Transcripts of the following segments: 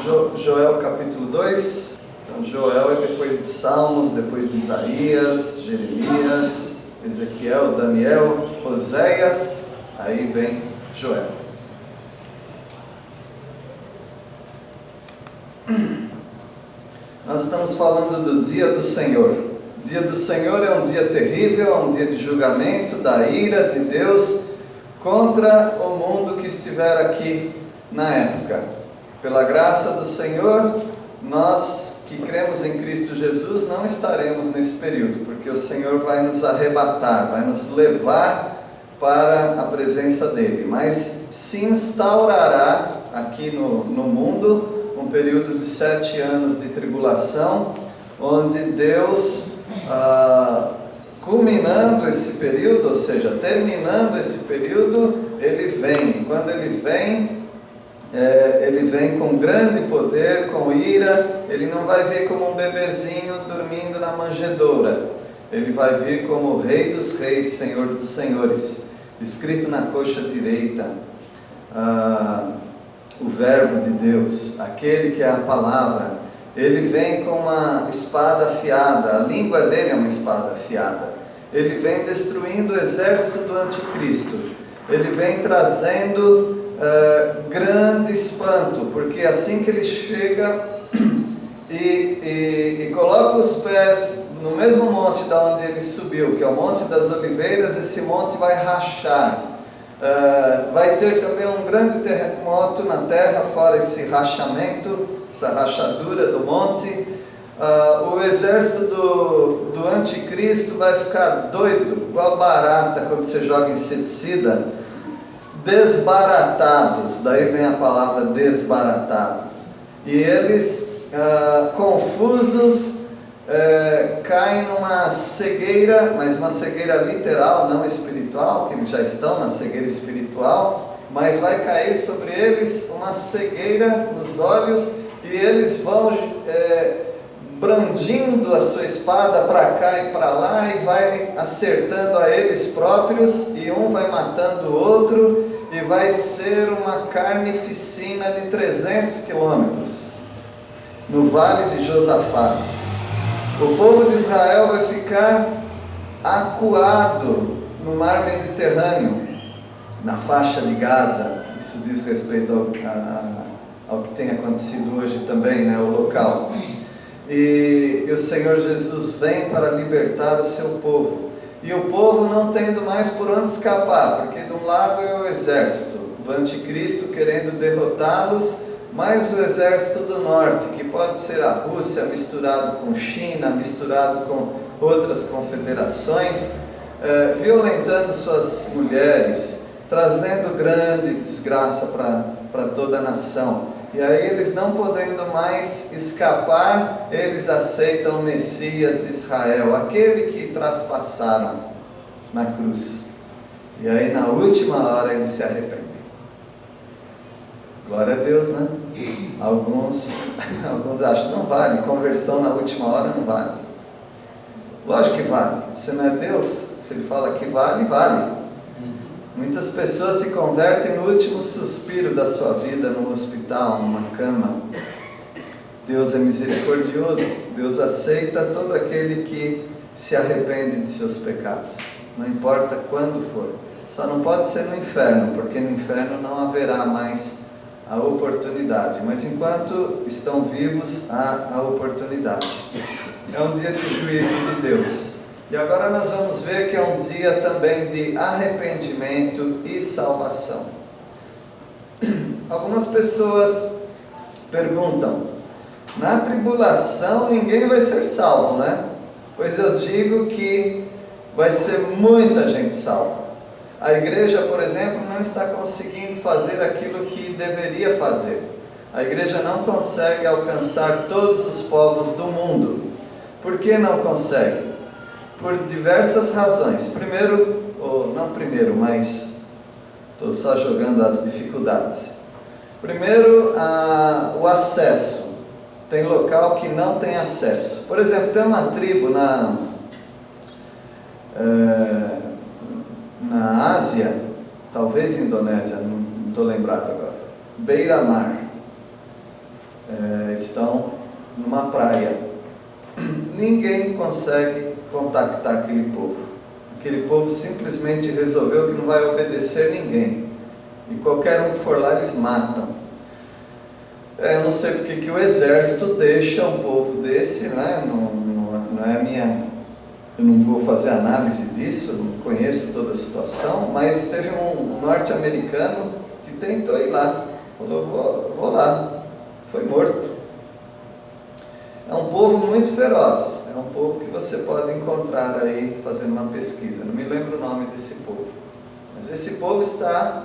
Joel capítulo 2. Então Joel é depois de Salmos, depois de Isaías, Jeremias, Ezequiel, Daniel, Oséias, aí vem Joel. Nós estamos falando do dia do Senhor. O dia do Senhor é um dia terrível, é um dia de julgamento, da ira de Deus contra o mundo que estiver aqui na época. Pela graça do Senhor, nós que cremos em Cristo Jesus não estaremos nesse período, porque o Senhor vai nos arrebatar, vai nos levar para a presença dEle, mas se instaurará aqui no mundo um período de 7 anos de tribulação, onde Deus, culminando esse período, ou seja, terminando esse período, Ele vem. Quando Ele vem com grande poder, com ira. Ele não vai vir como um bebezinho dormindo na manjedoura. Ele vai vir como o Rei dos Reis, Senhor dos Senhores. Escrito na coxa direita, o Verbo de Deus, aquele que é a palavra. Ele vem com uma espada afiada, a língua dele é uma espada afiada. Ele vem destruindo o exército do anticristo. Ele vem trazendo grande espanto, porque assim que ele chega e coloca os pés no mesmo monte da onde ele subiu, que é o Monte das Oliveiras, esse monte vai rachar. Vai ter também um grande terremoto na terra, fora esse rachamento, essa rachadura do monte. O exército do anticristo vai ficar doido, igual barata quando você joga inseticida, desbaratados. Daí vem a palavra desbaratados. E eles, confusos, caem numa cegueira, mas uma cegueira literal, não espiritual, que eles já estão na cegueira espiritual, mas vai cair sobre eles uma cegueira nos olhos, e eles vão brandindo a sua espada para cá e para lá, e vai acertando a eles próprios, e um vai matando o outro, e vai ser uma carnificina de 300 quilômetros no vale de Josafá. O povo de Israel vai ficar acuado no mar Mediterrâneo, na faixa de Gaza. Isso diz respeito ao que tem acontecido hoje também, né, o local. E o Senhor Jesus vem para libertar o seu povo. E o povo não tendo mais por onde escapar, porque de um lado é o exército do anticristo querendo derrotá-los, mas o exército do norte, que pode ser a Rússia misturado com China, misturado com outras confederações, violentando suas mulheres, trazendo grande desgraça para toda a nação. E aí eles não podendo mais escapar, eles aceitam o Messias de Israel, aquele que traspassaram na cruz. E aí na última hora eles se arrependem. Glória a Deus, né? Alguns acham, não vale, conversão na última hora não vale. Lógico que vale, você não é Deus, se Ele fala que vale, vale. Muitas pessoas se convertem no último suspiro da sua vida, num hospital, numa cama. Deus é misericordioso, Deus aceita todo aquele que se arrepende de seus pecados, não importa quando for. Só não pode ser no inferno, porque no inferno não haverá mais a oportunidade, mas enquanto estão vivos, há a oportunidade. É um dia de juízo de Deus. E agora nós vamos ver que é um dia também de arrependimento e salvação. Algumas pessoas perguntam, na tribulação ninguém vai ser salvo, né? Pois eu digo que vai ser muita gente salva. A igreja, por exemplo, não está conseguindo fazer aquilo que deveria fazer. A igreja não consegue alcançar todos os povos do mundo. Por que não consegue? Por diversas razões. Mas estou só jogando as dificuldades. Primeiro, o acesso. Tem local que não tem acesso. Por exemplo, tem uma tribo na Ásia, talvez Indonésia, não estou lembrado agora, beira-mar. estão numa praia. Ninguém consegue contactar aquele povo. Aquele povo simplesmente resolveu que não vai obedecer ninguém. E qualquer um que for lá, eles matam. Eu não sei porque que o exército deixa um povo desse, né? Não é minha... Eu não vou fazer análise disso, não conheço toda a situação, mas teve um norte-americano que tentou ir lá. Falou, vou lá. Foi morto. É um povo muito feroz. É um povo que você pode encontrar aí fazendo uma pesquisa. Não me lembro o nome desse povo. Mas esse povo está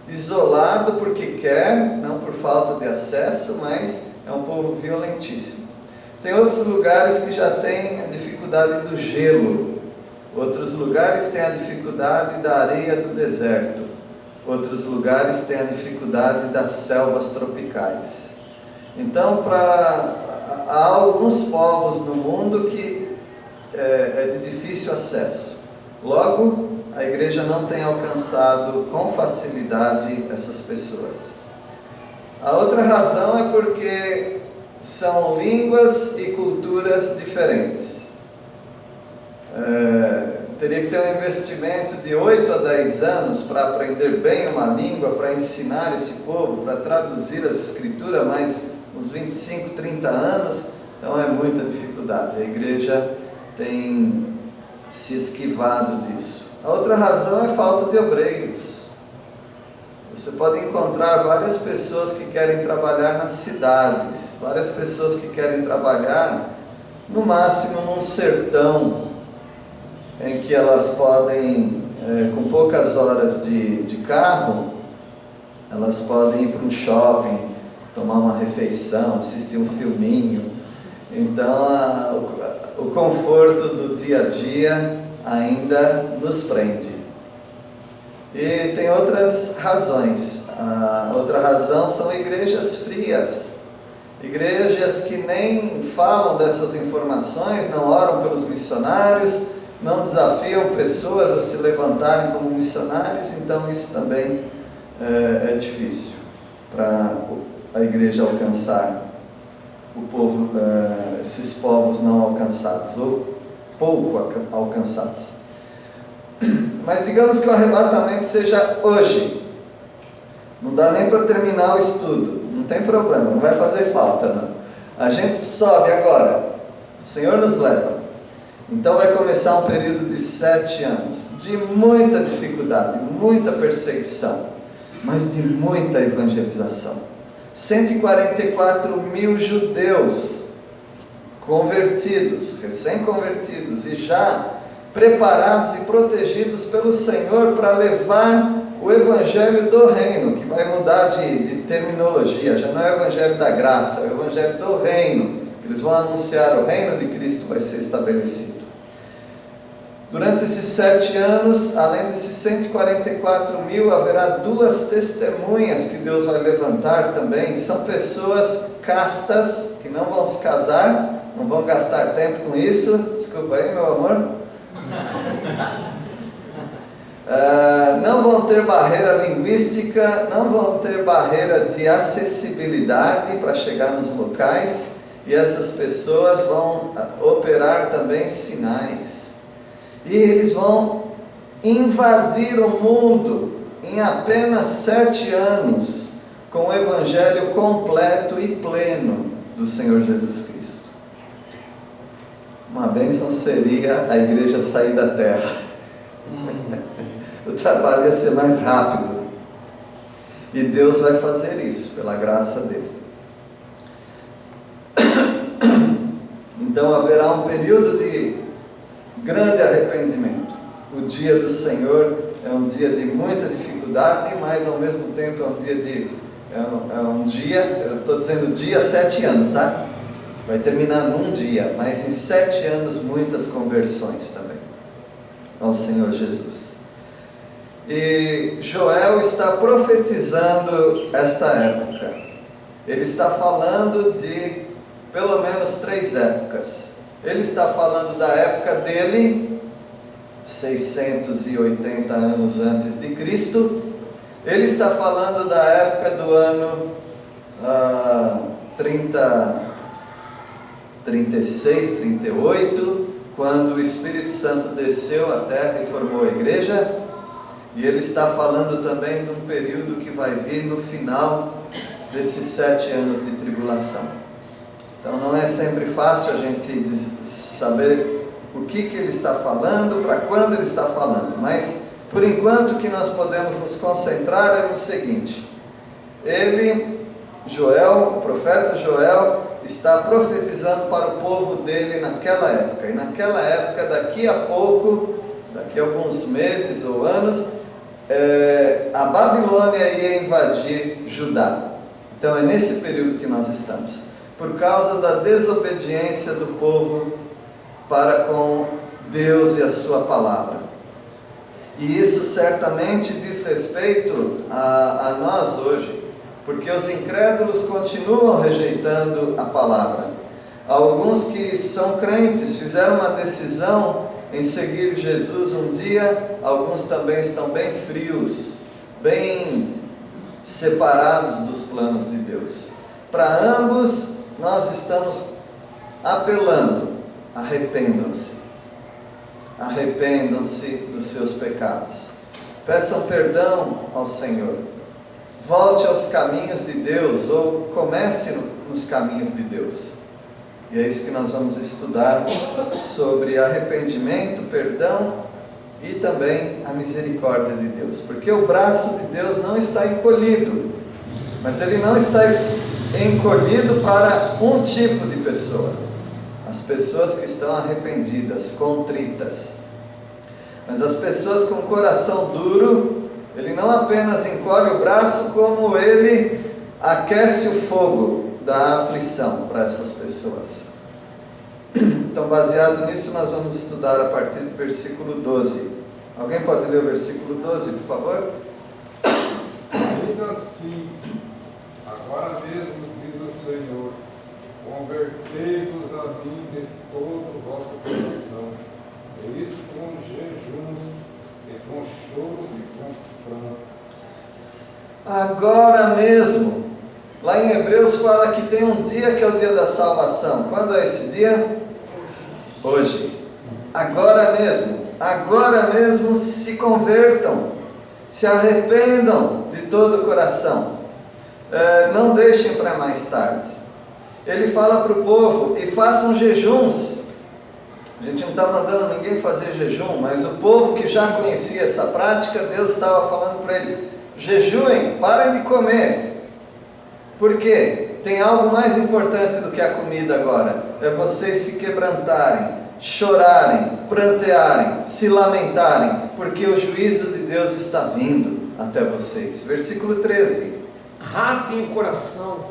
isolado porque quer, não por falta de acesso, mas é um povo violentíssimo. Tem outros lugares que já têm a dificuldade do gelo. Outros lugares têm a dificuldade da areia do deserto. Outros lugares têm a dificuldade das selvas tropicais. Então, há alguns povos no mundo que é de difícil acesso. Logo, a igreja não tem alcançado com facilidade essas pessoas. A outra razão é porque são línguas e culturas diferentes. Teria que ter um investimento de 8 a 10 anos para aprender bem uma língua, para ensinar esse povo, para traduzir as escrituras, mais uns 25, 30 anos, então é muita dificuldade. A igreja tem se esquivado disso. A outra razão é falta de obreiros. Você pode encontrar várias pessoas que querem trabalhar nas cidades, várias pessoas que querem trabalhar, no máximo, num sertão, em que elas podem, com poucas horas de carro, elas podem ir para um shopping, tomar uma refeição, assistir um filminho. Então, o conforto do dia a dia ainda nos prende. E tem outras razões. A outra razão são igrejas frias. Igrejas que nem falam dessas informações, não oram pelos missionários, não desafiam pessoas a se levantarem como missionários, então isso também é difícil para a igreja alcançar o povo, esses povos não alcançados, ou pouco alcançados. Mas digamos que o arrebatamento seja hoje. Não dá nem para terminar o estudo, não tem problema, não vai fazer falta, não. A gente sobe agora, o Senhor nos leva. Então vai começar um período de 7 anos, de muita dificuldade, muita perseguição, mas de muita evangelização. 144 mil judeus convertidos, recém-convertidos, e já preparados e protegidos pelo Senhor para levar o Evangelho do Reino, que vai mudar de terminologia, já não é o Evangelho da graça, é o Evangelho do Reino. Eles vão anunciar o Reino de Cristo vai ser estabelecido. Durante esses 7 anos, além desses 144 mil, haverá 2 testemunhas que Deus vai levantar também. São pessoas castas, que não vão se casar, não vão gastar tempo com isso. Desculpa aí, meu amor. Não vão ter barreira linguística, não vão ter barreira de acessibilidade para chegar nos locais. E essas pessoas vão operar também sinais. E eles vão invadir o mundo em apenas 7 anos, com o Evangelho completo e pleno do Senhor Jesus Cristo. Uma bênção seria a igreja sair da terra. O trabalho ia ser mais rápido. E Deus vai fazer isso, pela graça dele. Então haverá um período de grande arrependimento. O dia do Senhor é um dia de muita dificuldade, mas ao mesmo tempo é um dia, eu estou dizendo dia 7 anos, tá? Vai terminar num dia, mas em 7 anos muitas conversões também ao Senhor Jesus. E Joel está profetizando esta época. Ele está falando de pelo menos 3 épocas. Ele está falando da época dele, 680 anos antes de Cristo. Ele está falando da época do ano 36, 38, quando o Espírito Santo desceu à terra e formou a igreja, e ele está falando também de um período que vai vir no final desses 7 anos de tribulação. Então não é sempre fácil a gente saber o que ele está falando, para quando ele está falando, mas por enquanto o que nós podemos nos concentrar é no seguinte: Joel, o profeta Joel, está profetizando para o povo dele naquela época, e naquela época, daqui a pouco, daqui a alguns meses ou anos, a Babilônia ia invadir Judá. Então é nesse período que nós estamos, por causa da desobediência do povo para com Deus e a sua palavra. E isso certamente diz respeito a nós hoje, porque os incrédulos continuam rejeitando a palavra. Alguns que são crentes fizeram uma decisão em seguir Jesus um dia, alguns também estão bem frios, bem separados dos planos de Deus. Para ambos, nós estamos apelando: arrependam-se. Arrependam-se dos seus pecados. Peçam perdão ao Senhor. Volte aos caminhos de Deus, ou comece nos caminhos de Deus. E é isso que nós vamos estudar, sobre arrependimento, perdão e também a misericórdia de Deus. Porque o braço de Deus não está encolhido, mas ele não está encolhido para um tipo de pessoa: as pessoas que estão arrependidas, contritas. Mas as pessoas com coração duro, ele não apenas encolhe o braço, como ele aquece o fogo da aflição para essas pessoas. Então, baseado nisso, nós vamos estudar a partir do versículo 12. Alguém pode ler o versículo 12, por favor? Ainda assim, agora mesmo diz o Senhor: convertei-vos a mim de todo o vosso coração, e isso com jejuns, e com choro, e com pranto. Agora mesmo. Lá em Hebreus fala que tem um dia que é o dia da salvação. Quando é esse dia? Hoje. Agora mesmo se convertam, se arrependam de todo o coração. Não deixem para mais tarde. Ele fala para o povo: e façam jejuns. A gente não está mandando ninguém fazer jejum, mas o povo que já conhecia essa prática, Deus estava falando para eles: jejuem, parem de comer. Por quê? Tem algo mais importante do que a comida agora. É vocês se quebrantarem, chorarem, prantearem, se lamentarem, porque o juízo de Deus está vindo até vocês. Versículo 13. Rasguem o coração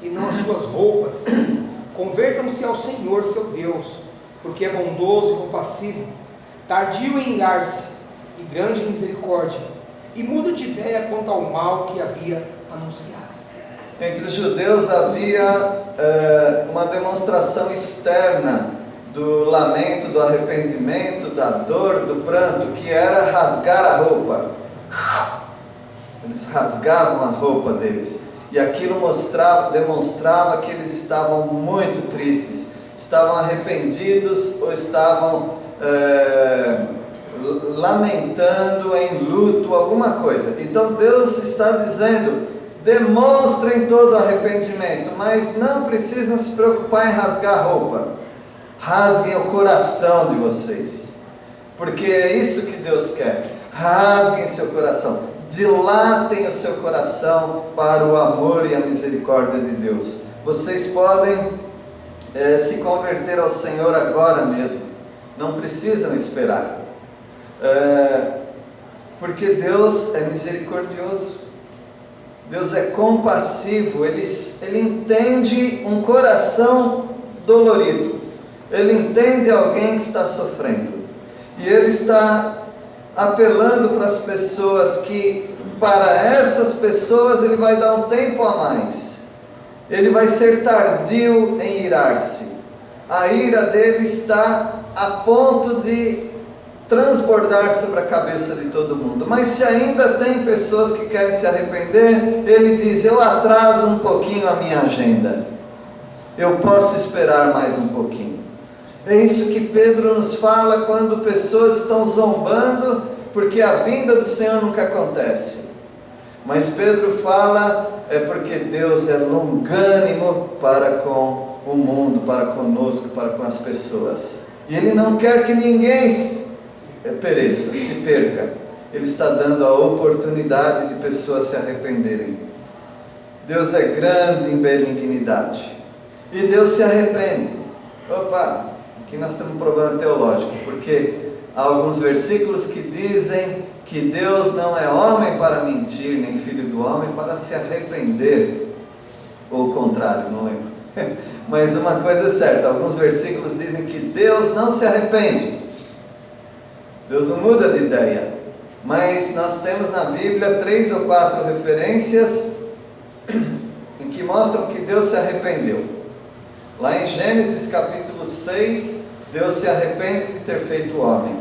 e não as suas roupas. Convertam-se ao Senhor, seu Deus, porque é bondoso e compassivo, tardio em irar-se e grande em misericórdia, e muda de ideia quanto ao mal que havia anunciado. Entre os judeus havia uma demonstração externa do lamento, do arrependimento, da dor, do pranto, que era rasgar a roupa. Eles rasgavam a roupa deles, e aquilo demonstrava que eles estavam muito tristes, estavam arrependidos ou estavam lamentando, em luto, alguma coisa. Então Deus está dizendo: demonstrem todo arrependimento, mas não precisam se preocupar em rasgar a roupa. Rasguem o coração de vocês, porque é isso que Deus quer. Rasguem seu coração, dilatem o seu coração para o amor e a misericórdia de Deus. Vocês podem se converter ao Senhor agora mesmo, não precisam esperar, porque Deus é misericordioso. Deus é compassivo, Ele entende um coração dolorido, Ele entende alguém que está sofrendo, e Ele está apelando para as pessoas que, para essas pessoas, Ele vai dar um tempo a mais, Ele vai ser tardio em irar-se. A ira dele está a ponto de transbordar sobre a cabeça de todo mundo, mas se ainda tem pessoas que querem se arrepender, ele diz: eu atraso um pouquinho a minha agenda, eu posso esperar mais um pouquinho. É isso que Pedro nos fala quando pessoas estão zombando porque a vinda do Senhor nunca acontece. Mas Pedro fala, é porque Deus é longânimo para com o mundo, para conosco, para com as pessoas. E Ele não quer que ninguém pereça, se perca. Ele está dando a oportunidade de pessoas se arrependerem. Deus é grande em benignidade. E Deus se arrepende. Opa, aqui nós temos um problema teológico, porque há alguns versículos que dizem que Deus não é homem para mentir, nem filho do homem para se arrepender. Ou o contrário, não lembro. Mas uma coisa é certa, alguns versículos dizem que Deus não se arrepende. Deus não muda de ideia. Mas nós temos na Bíblia 3 ou 4 referências em que mostram que Deus se arrependeu. Lá em Gênesis capítulo 6, Deus se arrepende de ter feito o homem.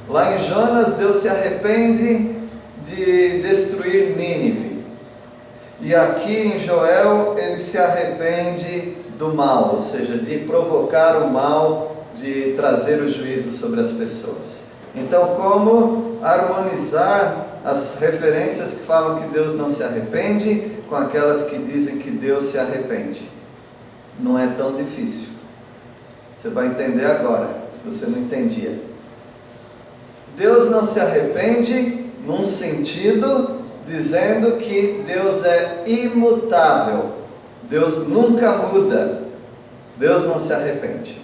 Lá em Jonas, Deus se arrepende de destruir Nínive. E aqui em Joel, Ele se arrepende do mal, ou seja, de provocar o mal, de trazer o juízo sobre as pessoas. Então, como harmonizar as referências que falam que Deus não se arrepende com aquelas que dizem que Deus se arrepende? Não é tão difícil. Você vai entender agora, se você não entendia. Deus não se arrepende num sentido dizendo que Deus é imutável. Deus nunca muda. Deus não se arrepende.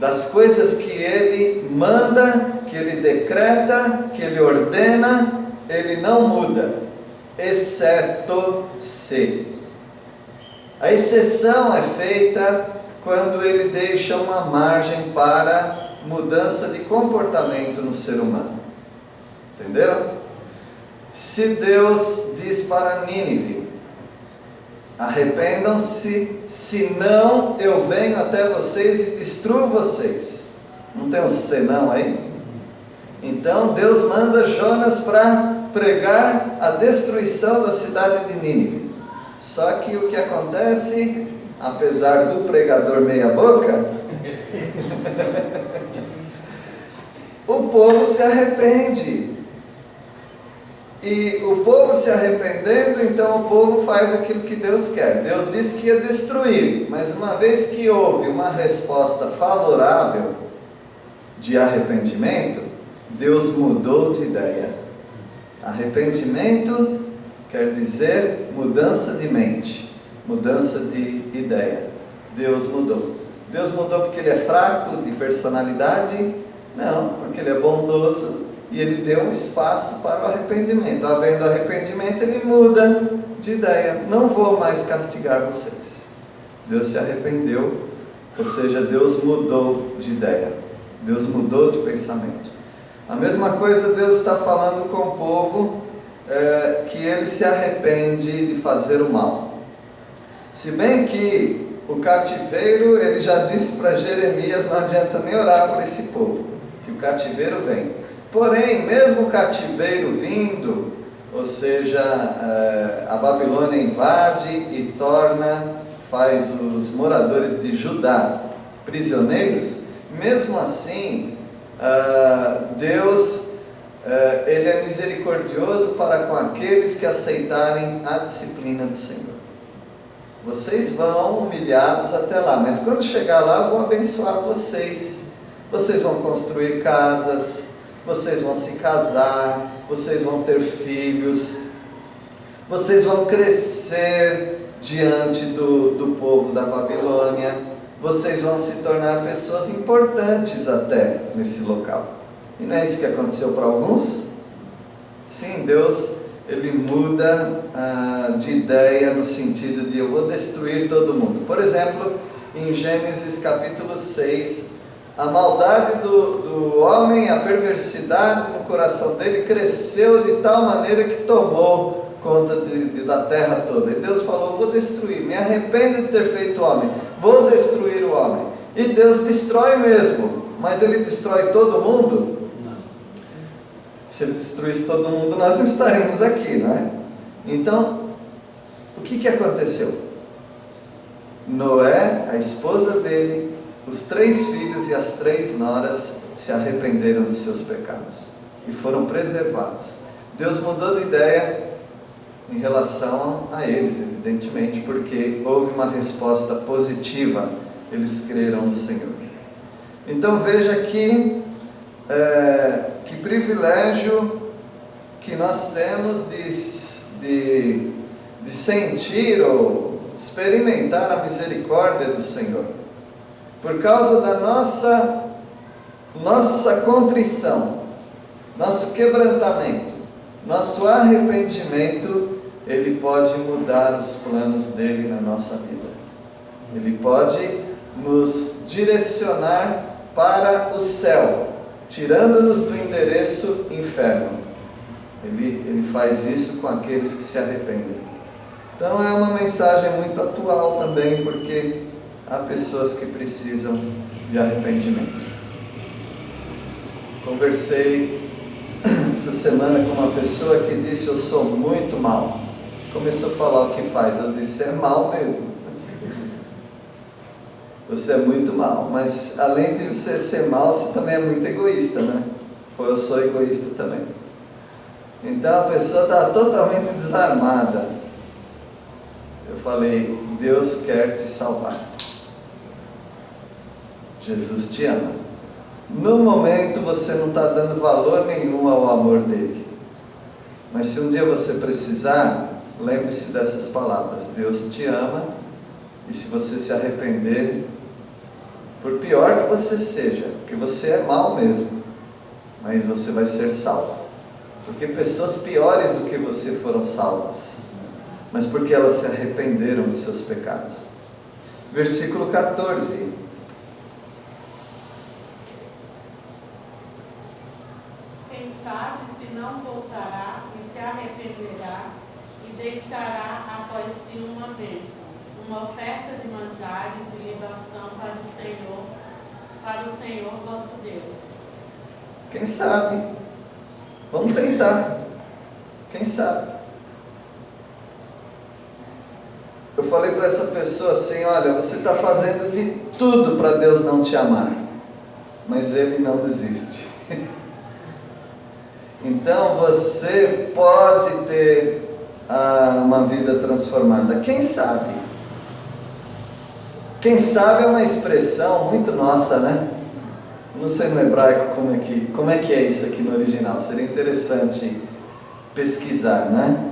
Das coisas que Ele manda, que Ele decreta, que Ele ordena, Ele não muda, exceto se. A exceção é feita quando Ele deixa uma margem para mudança de comportamento no ser humano. Entenderam? Se Deus diz para Nínive: arrependam-se, senão eu venho até vocês e destruo vocês. Não tem um senão aí? Então Deus manda Jonas para pregar a destruição da cidade de Nínive. Só que o que acontece, apesar do pregador meia boca, o povo se arrepende. E o povo se arrependendo, então o povo faz aquilo que Deus quer. Deus disse que ia destruir, mas uma vez que houve uma resposta favorável de arrependimento, Deus mudou de ideia. Arrependimento quer dizer mudança de mente, mudança de ideia. Deus mudou. Deus mudou porque Ele é fraco de personalidade? Não, porque Ele é bondoso. E Ele deu um espaço para o arrependimento. Havendo arrependimento, Ele muda de ideia. Não vou mais castigar vocês. Deus se arrependeu, ou seja, Deus mudou de ideia. Deus mudou de pensamento. A mesma coisa Deus está falando com o povo, que ele se arrepende de fazer o mal. Se bem que o cativeiro, ele já disse para Jeremias, não adianta nem orar por esse povo, que o cativeiro vem. Porém, mesmo o cativeiro vindo, ou seja, a Babilônia invade e faz os moradores de Judá prisioneiros, mesmo assim, Deus, Ele é misericordioso para com aqueles que aceitarem a disciplina do Senhor. Vocês vão humilhados até lá, mas quando chegar lá, eu vou abençoar vocês. Vocês vão construir casas, vocês vão se casar, vocês vão ter filhos, vocês vão crescer diante do povo da Babilônia, vocês vão se tornar pessoas importantes até nesse local. E não é isso que aconteceu para alguns? Sim, Deus, Ele muda de ideia no sentido de eu vou destruir todo mundo. Por exemplo, em Gênesis capítulo 6, a maldade do homem, a perversidade no coração dele cresceu de tal maneira que tomou conta da terra toda. E Deus falou: vou destruir, me arrependo de ter feito o homem, vou destruir o homem. E Deus destrói mesmo, mas Ele destrói todo mundo? Não. Se Ele destruísse todo mundo, nós não estaríamos aqui, não é? Então, o que aconteceu? Noé, a esposa dele, os 3 filhos e as 3 noras se arrependeram de seus pecados e foram preservados. Deus mudou de ideia em relação a eles, evidentemente, porque houve uma resposta positiva, eles creram no Senhor. Então veja aqui que privilégio que nós temos de sentir ou experimentar a misericórdia do Senhor. Por causa da nossa contrição, nosso quebrantamento, nosso arrependimento, Ele pode mudar os planos dele na nossa vida. Ele pode nos direcionar para o céu, tirando-nos do endereço inferno. Ele faz isso com aqueles que se arrependem. Então é uma mensagem muito atual também, porque há pessoas que precisam de arrependimento. Conversei essa semana com uma pessoa que disse: eu sou muito mal. Começou a falar o que faz. Eu disse: é mal mesmo. Você é muito mal, mas além de você ser mal, você também é muito egoísta, né? Ou eu sou egoísta também. Então a pessoa está totalmente desarmada. Eu falei: Deus quer te salvar. Jesus te ama. No momento você não está dando valor nenhum ao amor dele. Mas se um dia você precisar, lembre-se dessas palavras: Deus te ama, e se você se arrepender, por pior que você seja, porque você é mal mesmo, mas você vai ser salvo. Porque pessoas piores do que você foram salvas, mas porque elas se arrependeram de seus pecados. Versículo 14. Quem sabe se não voltará e se arrependerá e deixará após si uma bênção, uma oferta de manjares e libação para o Senhor vosso Deus. Quem sabe? Vamos tentar. Quem sabe? Eu falei para essa pessoa assim: olha, você está fazendo de tudo para Deus não te amar, mas Ele não desiste. Então você pode ter uma vida transformada. Quem sabe? Quem sabe é uma expressão muito nossa, né? Não sei no hebraico como é que é isso aqui no original. Seria interessante pesquisar, né?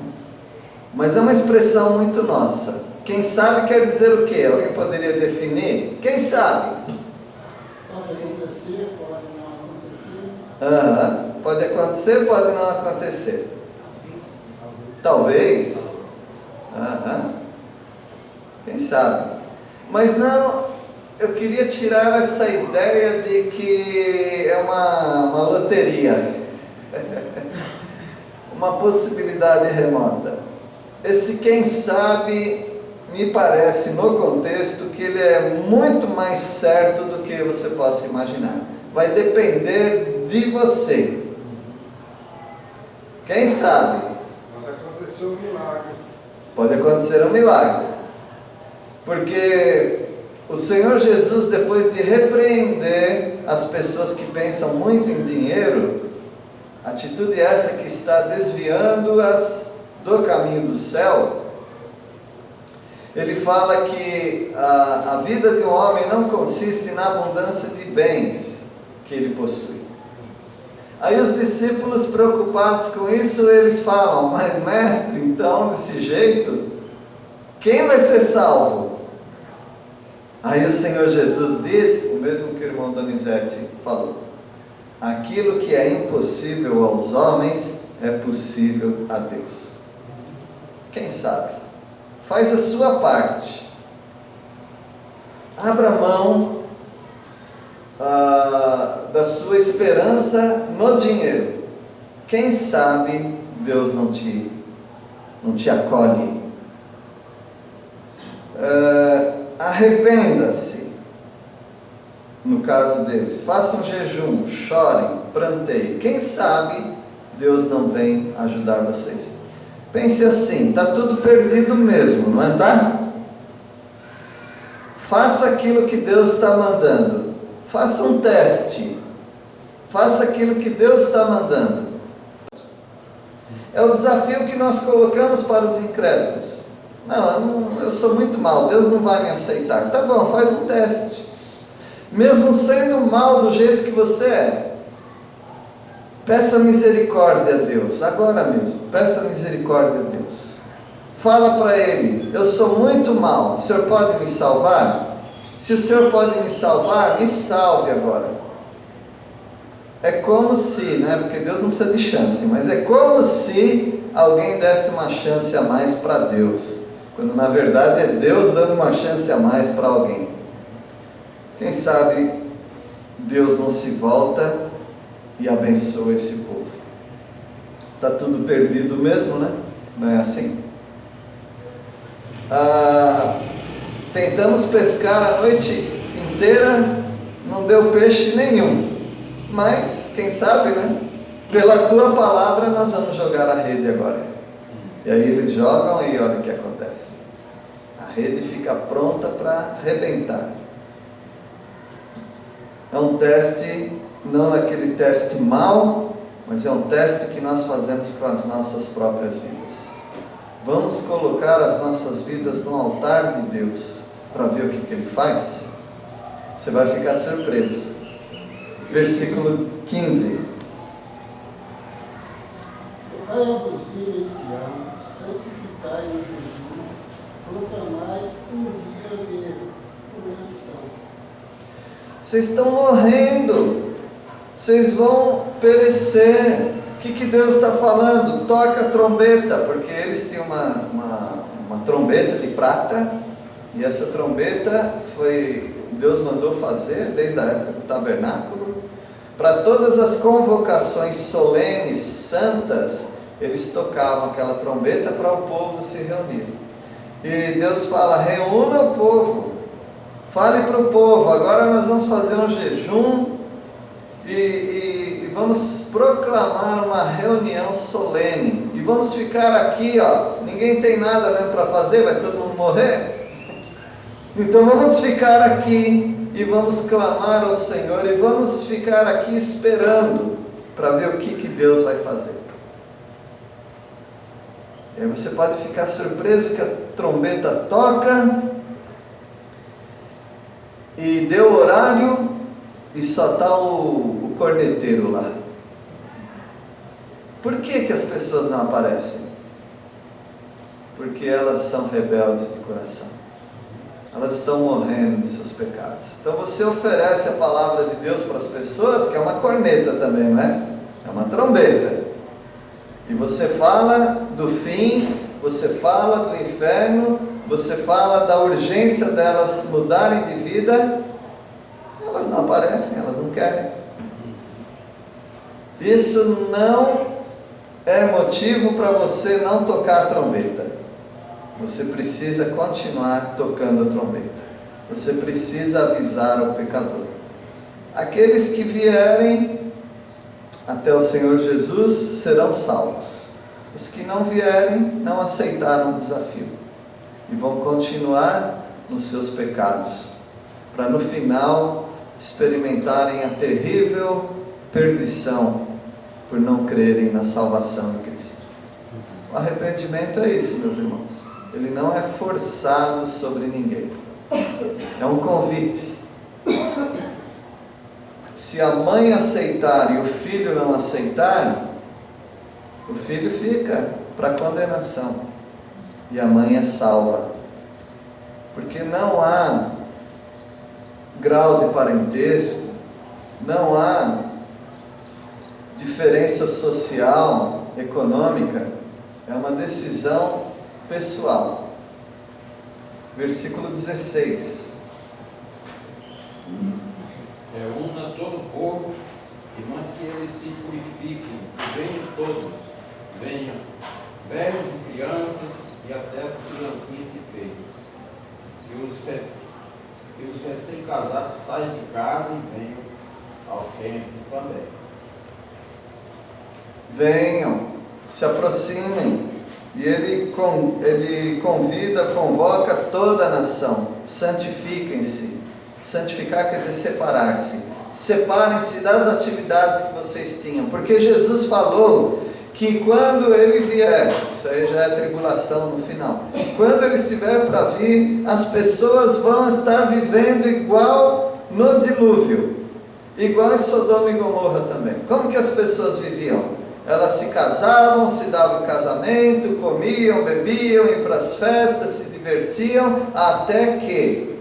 Mas é uma expressão muito nossa. Quem sabe quer dizer o quê? Alguém poderia definir? Quem sabe? Pode acontecer, pode não acontecer. Pode acontecer, pode não acontecer. Talvez. Quem sabe? Mas não, eu queria tirar essa ideia de que é uma loteria, uma possibilidade remota. Esse quem sabe, me parece no contexto que ele é muito mais certo do que você possa imaginar. Vai depender de você. Quem sabe? Pode acontecer um milagre. Pode acontecer um milagre. Porque o Senhor Jesus, depois de repreender as pessoas que pensam muito em dinheiro, atitude essa que está desviando-as do caminho do céu, ele fala que a vida de um homem não consiste na abundância de bens que ele possui. Aí os discípulos, preocupados com isso, eles falam: mas mestre, então desse jeito, quem vai ser salvo? Aí o Senhor Jesus diz, o mesmo que o irmão Donizete falou: aquilo que é impossível aos homens é possível a Deus. Quem sabe? Faz a sua parte. Abra mão da sua esperança no dinheiro. Quem sabe Deus não te acolhe. Arrependa-se, no caso deles, façam jejum, chorem, pranteiem. Quem sabe Deus não vem ajudar vocês. Pense assim: está tudo perdido mesmo, não é? Tá? Faça aquilo que Deus está mandando. Faça um teste. Faça aquilo que Deus está mandando. É o desafio que nós colocamos para os incrédulos. Não, eu sou muito mal, Deus não vai me aceitar. Tá bom, faz um teste. Mesmo sendo mal do jeito que você é, peça misericórdia a Deus, agora mesmo. Peça misericórdia a Deus. Fala para Ele, eu sou muito mal, o Senhor pode me salvar? Se o Senhor pode me salvar, me salve agora. É como se, né? Porque Deus não precisa de chance, mas é como se alguém desse uma chance a mais para Deus, quando na verdade é Deus dando uma chance a mais para alguém. Quem sabe Deus não se volta e abençoa esse povo. Está tudo perdido mesmo, né? Não é assim? Tentamos pescar a noite inteira, não deu peixe nenhum. Mas, quem sabe, né? Pela tua palavra nós vamos jogar a rede agora. E aí eles jogam e olha o que acontece. A rede fica pronta para arrebentar. É um teste, não aquele teste mau, mas é um teste que nós fazemos com as nossas próprias vidas. Vamos colocar as nossas vidas no altar de Deus para ver o que Ele faz? Você vai ficar surpreso. Versículo 15. Tocai a buzina esse ano, santificai o jejum, proclamai um dia de comemoração. Vocês estão morrendo, vocês vão perecer. O que Deus está falando? Toca a trombeta, porque eles tinham uma trombeta de prata, e essa trombeta Deus mandou fazer desde a época do tabernáculo. Para todas as convocações solenes, santas, eles tocavam aquela trombeta para o povo se reunir. E Deus fala, reúna o povo, fale para o povo, agora nós vamos fazer um jejum e vamos proclamar uma reunião solene. E vamos ficar aqui, ninguém tem nada mesmo para fazer, vai todo mundo morrer? Então vamos ficar aqui e vamos clamar ao Senhor e vamos ficar aqui esperando para ver o que Deus vai fazer. E aí você pode ficar surpreso que a trombeta toca e deu horário e só está o corneteiro lá. Por que as pessoas não aparecem? Porque elas são rebeldes de coração. Elas estão morrendo de seus pecados. Então você oferece a palavra de Deus para as pessoas, que é uma corneta também, não é? É uma trombeta. E você fala do fim, você fala do inferno, você fala da urgência delas mudarem de vida. Elas não aparecem, elas não querem. Isso não é motivo para você não tocar a trombeta. Você precisa continuar tocando a trombeta. Você precisa avisar o pecador. Aqueles que vierem até o Senhor Jesus serão salvos. Os que não vierem, não aceitaram o desafio. E vão continuar nos seus pecados. Para no final experimentarem a terrível perdição por não crerem na salvação de Cristo. O arrependimento é isso, meus irmãos. Ele não é forçado sobre ninguém. É um convite. Se a mãe aceitar e o filho não aceitar, o filho fica para condenação. E a mãe é salva. Porque não há grau de parentesco, não há diferença social, econômica. É uma decisão pessoal. Versículo 16. Reúna todo o povo e mande que eles se purifiquem. Venham todos. Venham velhos e crianças e até as criancinhas de peito. Que os recém-casados saiam de casa e venham ao templo também. Venham, se aproximem. E ele convida, convoca toda a nação: santifiquem-se. Santificar quer dizer separar-se. Separem-se das atividades que vocês tinham, porque Jesus falou que quando ele vier, isso aí já é tribulação no final, quando ele estiver para vir, as pessoas vão estar vivendo igual no dilúvio, igual em Sodoma e Gomorra também. Como que as pessoas viviam? Elas se casavam, se davam casamento, comiam, bebiam, iam para as festas, se divertiam, até que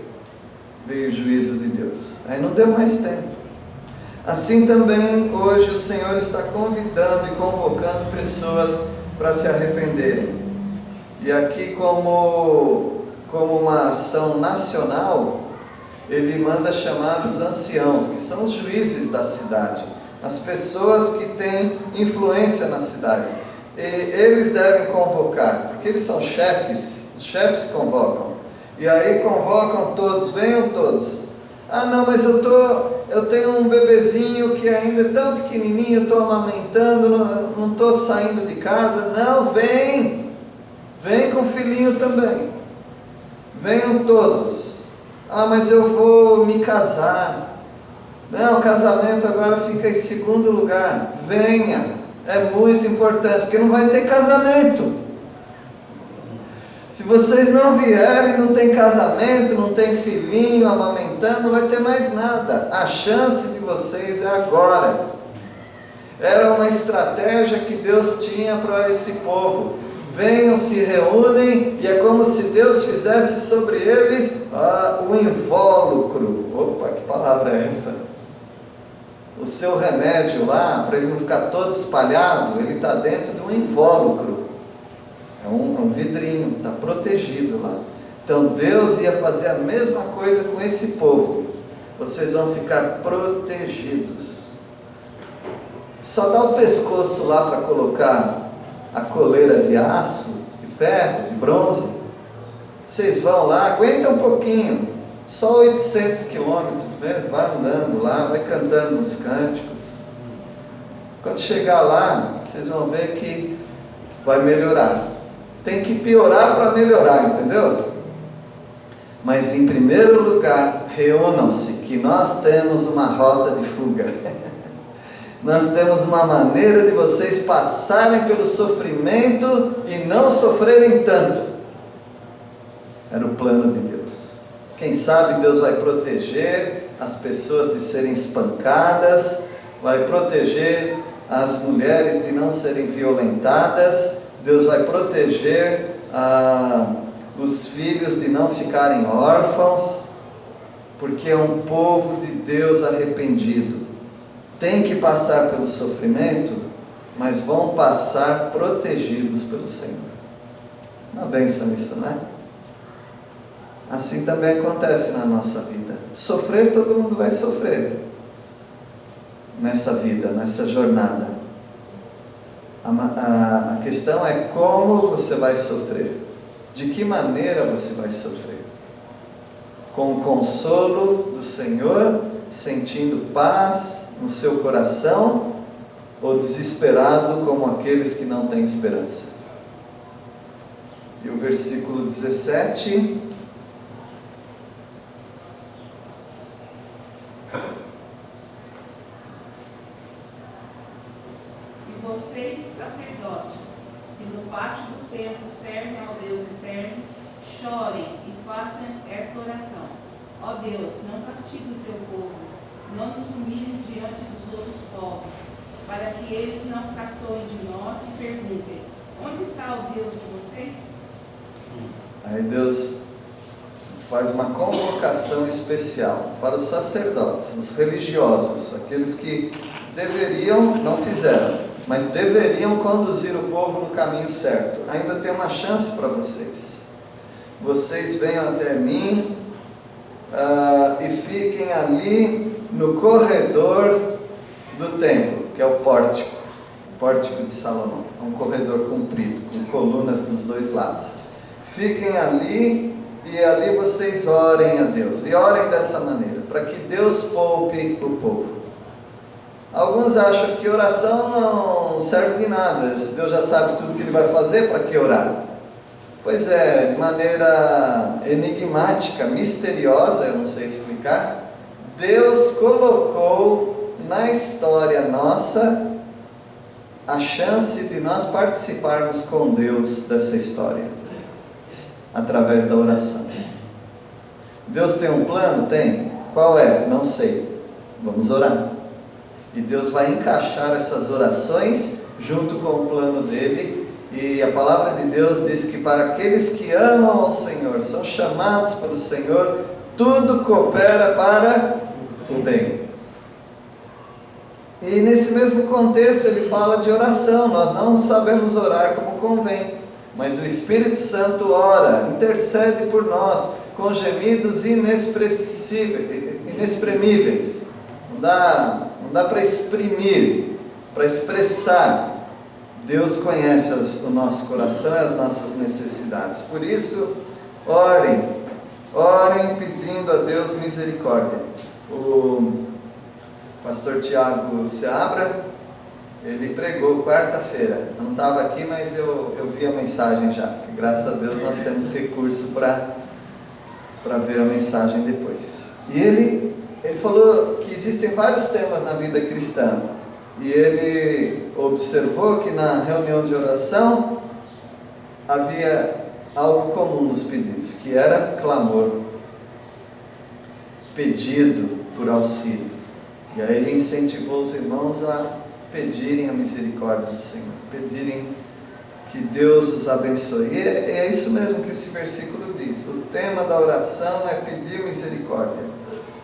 veio o juízo de Deus. Aí não deu mais tempo. Assim também hoje o Senhor está convidando e convocando pessoas para se arrependerem. E aqui como uma ação nacional, ele manda chamar os anciãos, que são os juízes da cidade, as pessoas que têm influência na cidade. E eles devem convocar, porque eles são chefes, os chefes convocam. E aí convocam todos, venham todos. Ah não, mas eu tenho um bebezinho que ainda é tão pequenininho, estou amamentando, não estou saindo de casa. Não, vem com o filhinho também. Venham todos. Ah, mas eu vou me casar. Não, o casamento agora fica em segundo lugar. Venha, é muito importante, porque não vai ter casamento. Se vocês não vierem, não tem casamento, não tem filhinho amamentando, não vai ter mais nada. A chance de vocês é agora. Era uma estratégia que Deus tinha para esse povo. Venham, se reúnem, e é como se Deus fizesse sobre eles o invólucro. Opa, que palavra é essa? O seu remédio lá, para ele não ficar todo espalhado, ele está dentro de um invólucro. É um vidrinho, está protegido lá. Então Deus ia fazer a mesma coisa com esse povo. Vocês vão ficar protegidos. Só dá o pescoço lá para colocar a coleira de aço, de ferro, de bronze. Vocês vão lá, aguenta um pouquinho, só 800 quilômetros mesmo, vai andando lá, vai cantando os cânticos. Quando chegar lá, vocês vão ver que vai melhorar. Tem que piorar para melhorar, entendeu? Mas em primeiro lugar, reúnam-se, que nós temos uma rota de fuga. Nós temos uma maneira de vocês passarem pelo sofrimento e não sofrerem tanto. Era o plano de Deus. Quem sabe Deus vai proteger as pessoas de serem espancadas, vai proteger as mulheres de não serem violentadas, Deus vai proteger os filhos de não ficarem órfãos, porque é um povo de Deus arrependido. Tem que passar pelo sofrimento, mas vão passar protegidos pelo Senhor. Uma bênção isso, né? Assim também acontece na nossa vida. Sofrer, todo mundo vai sofrer nessa vida, nessa jornada. A questão é como você vai sofrer. De que maneira você vai sofrer? Com o consolo do Senhor, sentindo paz no seu coração, ou desesperado como aqueles que não têm esperança? E o versículo 17... E vocês, sacerdotes, que no pátio do templo servem ao Deus eterno, chorem e façam esta oração: ó Deus, não castigue o teu povo, não nos humilhes diante dos outros povos, para que eles não caçoem de nós e perguntem: onde está o Deus de vocês? Aí Deus faz uma convocação especial para os sacerdotes, os religiosos, aqueles que deveriam, não fizeram, mas deveriam conduzir o povo no caminho certo. Ainda tem uma chance para vocês. Vocês venham até mim e fiquem ali no corredor do templo, que é o pórtico de Salomão. É um corredor comprido, com colunas nos dois lados. Fiquem ali e ali vocês orem a Deus. E orem dessa maneira, para que Deus poupe o povo. Alguns acham que oração não serve de nada. Se Deus já sabe tudo que Ele vai fazer, para que orar? Pois é, de maneira enigmática, misteriosa, eu não sei explicar, Deus colocou na história nossa a chance de nós participarmos com Deus dessa história, através da oração. Deus tem um plano? Tem. Qual é? Não sei. Vamos orar. E Deus vai encaixar essas orações junto com o plano dele. E a palavra de Deus diz que para aqueles que amam ao Senhor, são chamados pelo Senhor, tudo coopera para o bem. E nesse mesmo contexto ele fala de oração. Nós não sabemos orar como convém, mas o Espírito Santo ora, intercede por nós com gemidos inexprimíveis. Não dá para exprimir, para expressar. Deus conhece o nosso coração e as nossas necessidades. Por isso, orem pedindo a Deus misericórdia. O pastor Tiago Seabra, ele pregou quarta-feira. Não estava aqui, mas eu vi a mensagem já. Graças a Deus nós temos recurso para ver a mensagem depois. E ele falou que existem vários temas na vida cristã. E ele observou que na reunião de oração havia algo comum nos pedidos, que era clamor, pedido por auxílio. E aí ele incentivou os irmãos a pedirem a misericórdia do Senhor, pedirem que Deus os abençoe. E é isso mesmo que esse versículo diz. O tema da oração é pedir misericórdia.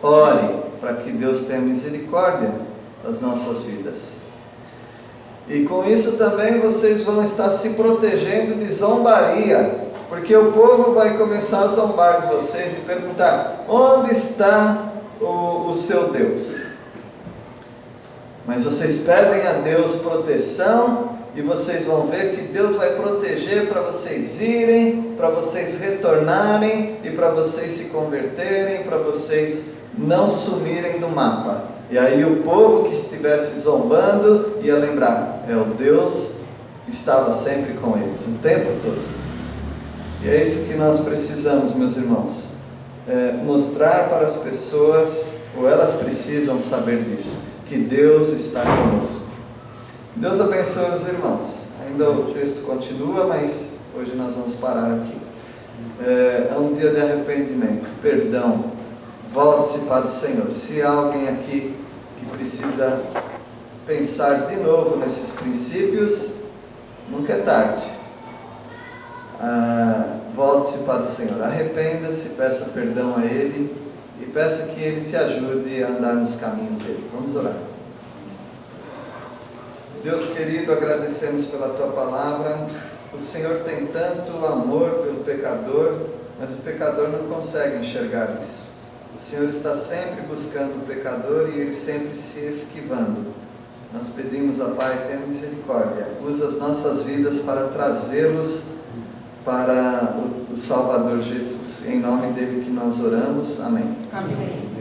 Ore para que Deus tenha misericórdia das nossas vidas. E com isso também vocês vão estar se protegendo de zombaria, porque o povo vai começar a zombar de vocês e perguntar: onde está o seu Deus? Mas vocês pedem a Deus proteção, e vocês vão ver que Deus vai proteger para vocês irem, para vocês retornarem e para vocês se converterem, para vocês não sumirem do mapa. E aí o povo que estivesse zombando ia lembrar: o Deus estava sempre com eles, o tempo todo. E é isso que nós precisamos, meus irmãos, mostrar para as pessoas, ou elas precisam saber disso, que Deus está conosco. Deus abençoe os irmãos. Ainda o texto continua, mas hoje nós vamos parar aqui. É um dia de arrependimento, perdão. Volte-se para o Senhor. Se há alguém aqui que precisa pensar de novo nesses princípios, nunca é tarde. Volte-se para o Senhor. Arrependa-se, peça perdão a Ele e peça que Ele te ajude a andar nos caminhos dele. Vamos orar. Deus querido, agradecemos pela Tua palavra. O Senhor tem tanto amor pelo pecador, mas o pecador não consegue enxergar isso. O Senhor está sempre buscando o pecador e ele sempre se esquivando. Nós pedimos a Pai, tenha misericórdia. Usa as nossas vidas para trazê-los para o Salvador Jesus. Em nome dele que nós oramos. Amém. Amém.